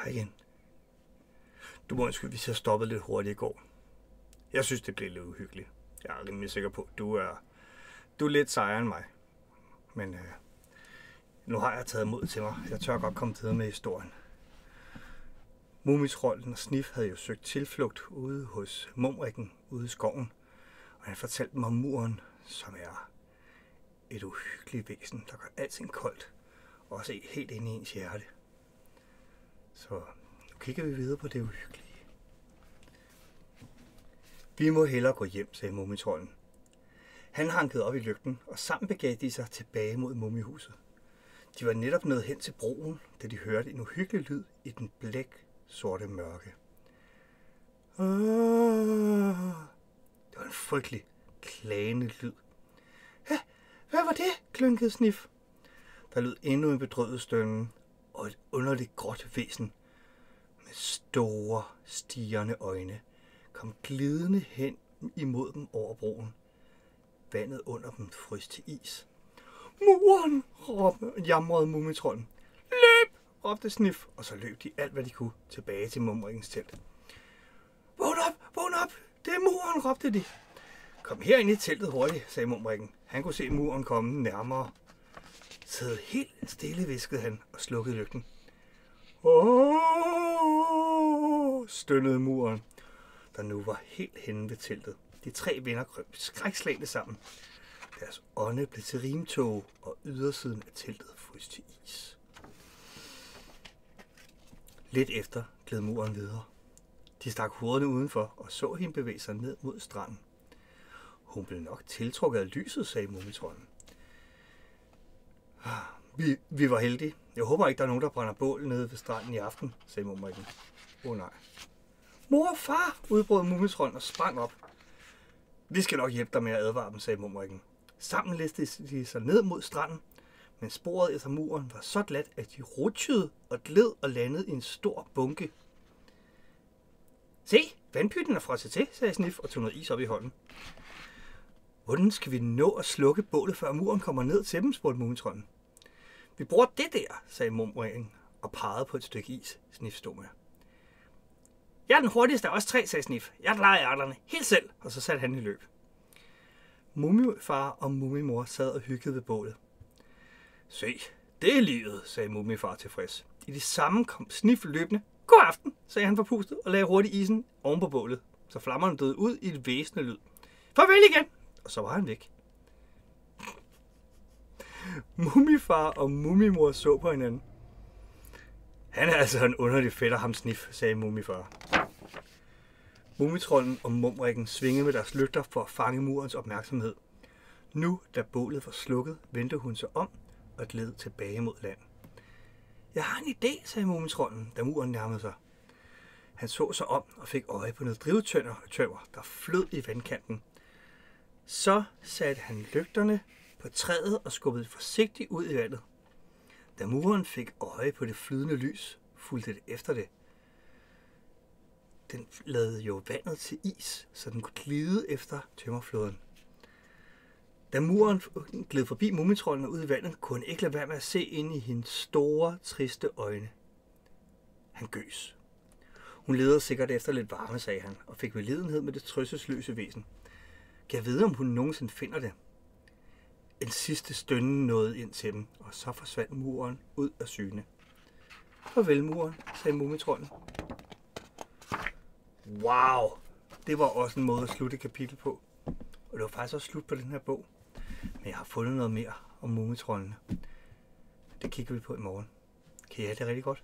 Hej igen. Du må undskylde, hvis jeg stoppede lidt hurtigt i går. Jeg synes, det blev lidt uhyggeligt. Jeg er rimelig sikker på, at du er lidt sejere end mig. Men nu har jeg taget mod til mig. Jeg tør godt komme videre med historien. Mumitrolden og Snif havde jo søgt tilflugt ude hos Mumrikken ude i skoven. Og han fortalte dem om muren, som er et uhyggeligt væsen, der gør alting koldt. Og også helt ind i ens hjerte. Så nu kigger vi videre på det uhyggelige. Vi må hellere gå hjem, sagde Mumitrolden. Han hankede op i lygten, og sammen begav de sig tilbage mod mumihuset. De var netop nået hen til broen, da de hørte en uhyggelig lyd i den blæk-sorte mørke. Det var en frygtelig, klagende lyd. Hvad var det? Klynkede Snif. Der lød endnu en bedrøvet stønnen, og et underligt gråt væsen med store, stirrende øjne kom glidende hen imod dem over broen. Vandet under dem frøs til is. Muren! Jamrede Mumitrolden. Løb! Råbte Snif, og så løb de alt, hvad de kunne, tilbage til Mumrikkens telt. Vågn op! Vågn op! Det er muren! Råbte de. Kom herind i teltet hurtigt, sagde Mumrikken. Han kunne se muren komme nærmere. Sid helt stille, viskede han og slukkede lygten. Stønnede muren, der nu var helt henne ved teltet. De tre venner krøb skrækslagne sammen. Deres ånde blev til rimtåge, og ydersiden af teltet frøs til is. Lidt efter gled muren videre. De stak hovederne udenfor og så hende bevæge sig ned mod stranden. Hun blev nok tiltrukket af lyset, sagde Mumitrolden. Vi var heldige. Jeg håber ikke, der er nogen, der brænder bål nede ved stranden i aften, sagde Mumrikken. Nej. Mor og far, udbrød Mumitrolden og sprang op. Vi skal nok hjælpe dig med at advare dem, sagde Mumrikken. Sammen listede de sig ned mod stranden, men sporet efter muren var så glat, at de rutsjede og gled og landede i en stor bunke. Se, vandpytten er frosset til, sagde Snif og tog noget is op i hånden. Hvordan skal vi nå at slukke bålet, før muren kommer ned til dem, spurgte Mumitrolden. Vi bruger det der, sagde Mumrikken og pegede på et stykke is, Snif stod med. Jeg er den hurtigste af os tre, sagde Snif. Jeg leger ærterne helt selv, og så satte han i løb. Mumifar og Mumimor sad og hyggede ved bålet. Se, det er livet, sagde Mumifar tilfreds. I det samme kom Snif løbende. God aften, sagde han forpustet og lagde hurtigt isen oven på bålet, så flammerne døde ud i et væsende lyd. Farvel igen! Og så var han væk. Mumifar og Mumimor så på hinanden. Han er altså en underlig fætter, ham Snif, sagde Mumifar. Mumitrolden og Mumrikken svingede med deres lygter for at fange murens opmærksomhed. Nu, da bålet var slukket, vendte hun sig om og gled tilbage mod land. Jeg har en idé, sagde Mumitrolden, da muren nærmede sig. Han så sig om og fik øje på noget drivtømmer, der flød i vandkanten. Så satte han lygterne på træet og skubbede forsigtigt ud i vandet. Da muren fik øje på det flydende lys, fulgte det efter det. Den lavede jo vandet til is, så den kunne glide efter tømmerfloden. Da muren gled forbi Mumitrolden og ud i vandet, kunne han ikke lade være med at se ind i hendes store, triste øjne. Han gøs. Hun leder sikkert efter lidt varme, sagde han, og fik vellidenhed med det trøstesløse væsen. Kan jeg vide, om hun nogensinde finder det? En sidste stønne nåede ind til dem, og så forsvandt muren ud af syne. Farvel, muren, sagde Mumitrolden. Wow! Det var også en måde at slutte et kapitel på. Og det var faktisk også slut på den her bog. Men jeg har fundet noget mere om Mumitroldene. Det kigger vi på i morgen. Kan I have det rigtig godt?